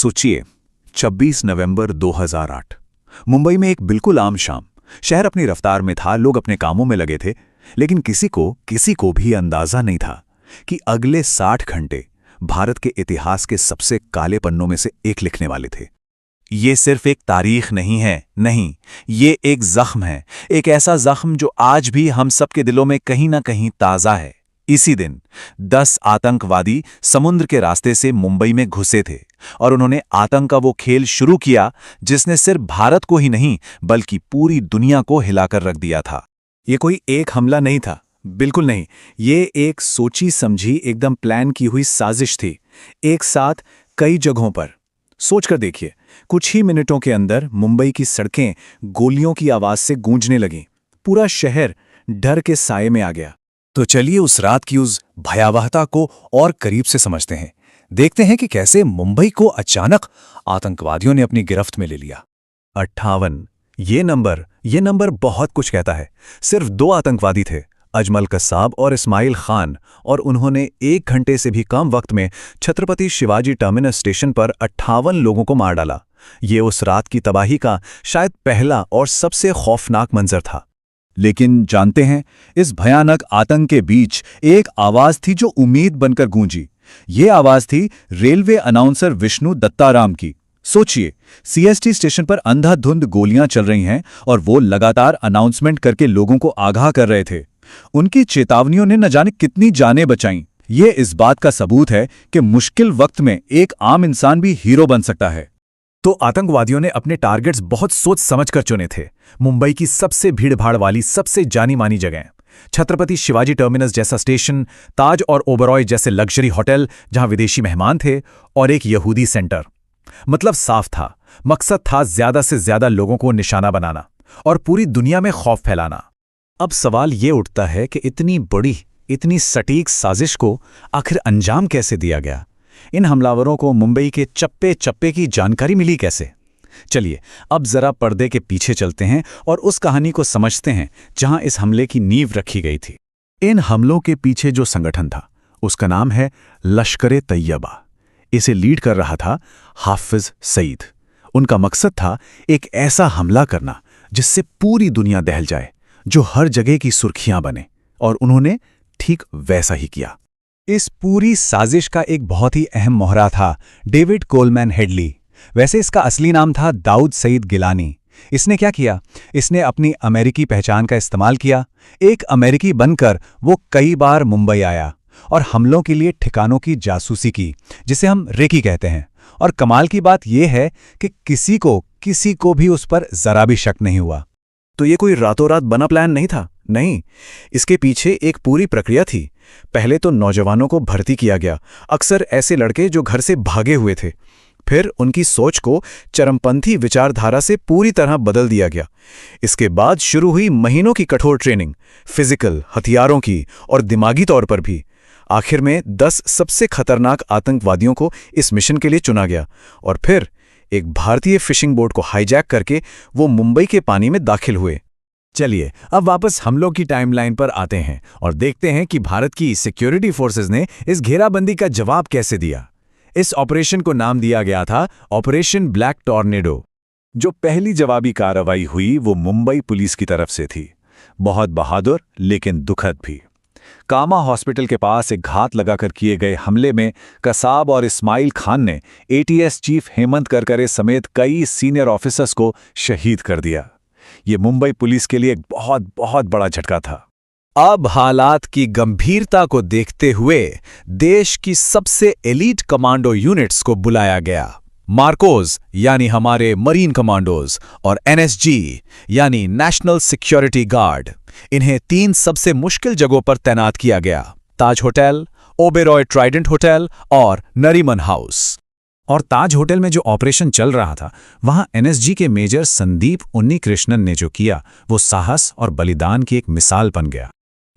सोचिए, 26 नवंबर 2008 मुंबई में एक बिल्कुल आम शाम। शहर अपनी रफ्तार में था, लोग अपने कामों में लगे थे, लेकिन किसी को भी अंदाजा नहीं था कि अगले 60 घंटे भारत के इतिहास के सबसे काले पन्नों में से एक लिखने वाले थे। ये सिर्फ एक तारीख नहीं है, नहीं, ये एक जख्म है, एक ऐसा जख्म जो आज भी हम सबके दिलों में कहीं ना कहीं ताज़ा है। इसी दिन 10 आतंकवादी समुद्र के रास्ते से मुंबई में घुसे थे और उन्होंने आतंक का वो खेल शुरू किया जिसने सिर्फ भारत को ही नहीं बल्कि पूरी दुनिया को हिलाकर रख दिया था। ये कोई एक हमला नहीं था, बिल्कुल नहीं। ये एक सोची समझी, एकदम प्लान की हुई साजिश थी, एक साथ कई जगहों पर। सोचकर देखिए, कुछ ही मिनटों के अंदर मुंबई की सड़कें गोलियों की आवाज से गूंजने लगीं। पूरा शहर डर के साए में आ गया। तो चलिए उस रात की उस भयावहता को और करीब से समझते हैं। देखते हैं कि कैसे मुंबई को अचानक आतंकवादियों ने अपनी गिरफ्त में ले लिया। 58 ये नंबर बहुत कुछ कहता है। सिर्फ 2 आतंकवादी थे, अजमल कसाब और इस्माइल खान, और उन्होंने 1 घंटे से भी कम वक्त में छत्रपति शिवाजी टर्मिनस स्टेशन पर 58 लोगों को मार डाला। ये उस रात की तबाही का शायद पहला और सबसे खौफनाक मंजर था। लेकिन जानते हैं, इस भयानक आतंक के बीच एक आवाज थी जो उम्मीद बनकर गूंजी। ये आवाज थी रेलवे अनाउंसर विष्णु दत्ताराम की। सोचिए, सीएसटी स्टेशन पर अंधाधुंध गोलियां चल रही हैं और वो लगातार अनाउंसमेंट करके लोगों को आगाह कर रहे थे। उनकी चेतावनियों ने न जाने कितनी जानें बचाईं। ये इस बात का सबूत है कि मुश्किल वक्त में एक आम इंसान भी हीरो बन सकता है। तो आतंकवादियों ने अपने टारगेट्स बहुत सोच समझकर चुने थे। मुंबई की सबसे भीड़भाड़ वाली, सबसे जानी मानी जगह, छत्रपति शिवाजी टर्मिनस जैसा स्टेशन, ताज और ओबरॉय जैसे लग्जरी होटल जहां विदेशी मेहमान थे, और एक यहूदी सेंटर। मतलब साफ था, मकसद था ज्यादा से ज्यादा लोगों को निशाना बनाना और पूरी दुनिया में खौफ फैलाना। अब सवाल ये उठता है कि इतनी बड़ी, इतनी सटीक साजिश को आखिर अंजाम कैसे दिया गया? इन हमलावरों को मुंबई के चप्पे चप्पे की जानकारी मिली कैसे? चलिए अब जरा पर्दे के पीछे चलते हैं और उस कहानी को समझते हैं जहां इस हमले की नींव रखी गई थी। इन हमलों के पीछे जो संगठन था उसका नाम है लश्कर-ए-तैयबा। इसे लीड कर रहा था हाफिज सईद। उनका मकसद था एक ऐसा हमला करना जिससे पूरी दुनिया दहल जाए, जो हर जगह की सुर्खियां बने, और उन्होंने ठीक वैसा ही किया। इस पूरी साजिश का एक बहुत ही अहम मोहरा था डेविड कोलमैन हेडली। वैसे इसका असली नाम था दाऊद सईद गिलानी। इसने क्या किया? इसने अपनी अमेरिकी पहचान का इस्तेमाल किया। एक अमेरिकी बनकर वो कई बार मुंबई आया और हमलों के लिए ठिकानों की जासूसी की, जिसे हम रेकी कहते हैं। और कमाल की बात यह है कि किसी को भी उस पर जरा भी शक नहीं हुआ। तो ये कोई रातों रात बना प्लान नहीं था, नहीं। इसके पीछे एक पूरी प्रक्रिया थी। पहले तो नौजवानों को भर्ती किया गया, अक्सर ऐसे लड़के जो घर से भागे हुए थे। फिर उनकी सोच को चरमपंथी विचारधारा से पूरी तरह बदल दिया गया। इसके बाद शुरू हुई महीनों की कठोर ट्रेनिंग, फिजिकल, हथियारों की और दिमागी तौर पर भी। आखिर में 10 सबसे खतरनाक आतंकवादियों को इस मिशन के लिए चुना गया और फिर एक भारतीय फिशिंग बोट को हाईजैक करके वो मुंबई के पानी में दाखिल हुए। चलिए अब वापस हमलों की टाइमलाइन पर आते हैं और देखते हैं कि भारत की सिक्योरिटी फोर्सेस ने इस घेराबंदी का जवाब कैसे दिया। इस ऑपरेशन को नाम दिया गया था ऑपरेशन ब्लैक टॉर्नेडो। जो पहली जवाबी कार्रवाई हुई वो मुंबई पुलिस की तरफ से थी। बहुत बहादुर लेकिन दुखद भी। कामा हॉस्पिटल के पास एक घात लगाकर किए गए हमले में कसाब और इस्माइल खान ने एटीएस चीफ हेमंत करकरे समेत कई सीनियर ऑफिसर्स को शहीद कर दिया। ये मुंबई पुलिस के लिए एक बहुत बहुत बड़ा झटका था। अब हालात की गंभीरता को देखते हुए देश की सबसे एलीट कमांडो यूनिट्स को बुलाया गया। मार्कोज यानी हमारे मरीन कमांडोज और एनएसजी यानी नेशनल सिक्योरिटी गार्ड, इन्हें 3 सबसे मुश्किल जगहों पर तैनात किया गया: ताज होटल, ओबेरॉय ट्राइडेंट होटल और नरीमन हाउस। और ताज होटल में जो ऑपरेशन चल रहा था, वहां एनएसजी के मेजर संदीप उन्नीकृष्णन ने जो किया वो साहस और बलिदान की एक मिसाल बन गया।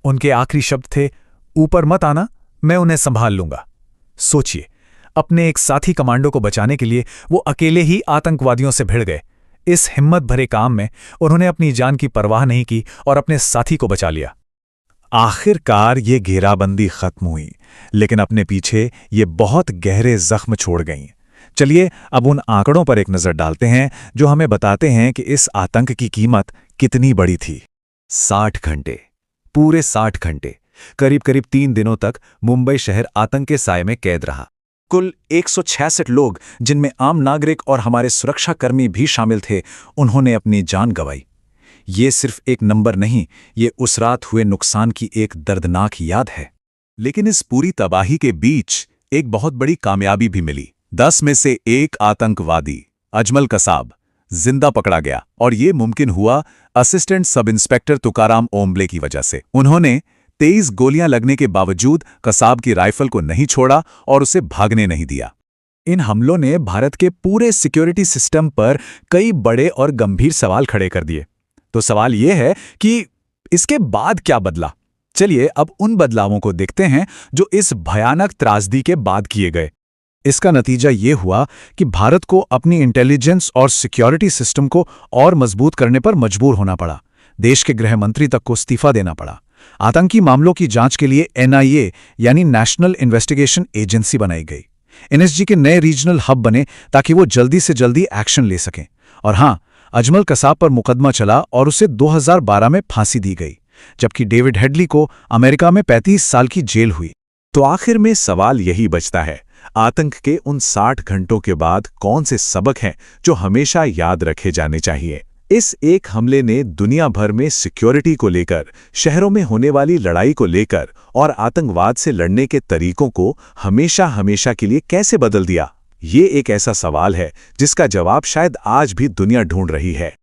उनके आखिरी शब्द थे, ऊपर मत आना, मैं उन्हें संभाल लूंगा। सोचिए, अपने एक साथी कमांडो को बचाने के लिए वो अकेले ही आतंकवादियों से भिड़ गए। इस हिम्मत भरे काम में उन्होंने अपनी जान की परवाह नहीं की और अपने साथी को बचा लिया। आखिरकार ये घेराबंदी खत्म हुई, लेकिन अपने पीछे ये बहुत गहरे जख्म छोड़ गईं। चलिए अब उन आंकड़ों पर एक नजर डालते हैं जो हमें बताते हैं कि इस आतंक की कीमत कितनी बड़ी थी। 60 घंटे, पूरे 60 घंटे, करीब करीब 3 दिनों तक मुंबई शहर आतंक के साए में कैद रहा। कुल 166 लोग, जिनमें आम नागरिक और हमारे सुरक्षाकर्मी भी शामिल थे, उन्होंने अपनी जान गंवाई। ये सिर्फ एक नंबर नहीं, ये उस रात हुए नुकसान की एक दर्दनाक याद है। लेकिन इस पूरी तबाही के बीच एक बहुत बड़ी कामयाबी भी मिली। 10 में से एक आतंकवादी अजमल कसाब जिंदा पकड़ा गया, और ये मुमकिन हुआ assistant sub inspector Tukaram Omble की वजह से। उन्होंने 23 गोलियां लगने के बावजूद कसाब की राइफल को नहीं छोड़ा और उसे भागने नहीं दिया। इन हमलों ने भारत के पूरे सिक्योरिटी सिस्टम पर कई बड़े और गंभीर सवाल खड़े कर दिए। तो सवाल यह है कि इसके बाद क्या बदला? चलिए अब उन बदलावों को देखते हैं जो इस भयानक त्रासदी के बाद किए गए। इसका नतीजा ये हुआ कि भारत को अपनी इंटेलिजेंस और सिक्योरिटी सिस्टम को और मजबूत करने पर मजबूर होना पड़ा। देश के गृह मंत्री तक को इस्तीफा देना पड़ा। आतंकी मामलों की जांच के लिए NIA यानी नेशनल इन्वेस्टिगेशन एजेंसी बनाई गई। NSG के नए रीजनल हब बने ताकि वो जल्दी से जल्दी एक्शन ले सकें। और हाँ, अजमल कसाब पर मुकदमा चला और उसे 2012 में फांसी दी गई, जबकि डेविड हेडली को अमेरिका में 35 साल की जेल हुई। तो आखिर में सवाल यही बचता है, आतंक के उन 60 घंटों के बाद कौन से सबक हैं जो हमेशा याद रखे जाने चाहिए? इस एक हमले ने दुनिया भर में सिक्योरिटी को लेकर, शहरों में होने वाली लड़ाई को लेकर और आतंकवाद से लड़ने के तरीकों को हमेशा हमेशा के लिए कैसे बदल दिया? ये एक ऐसा सवाल है जिसका जवाब शायद आज भी दुनिया ढूंढ रही है।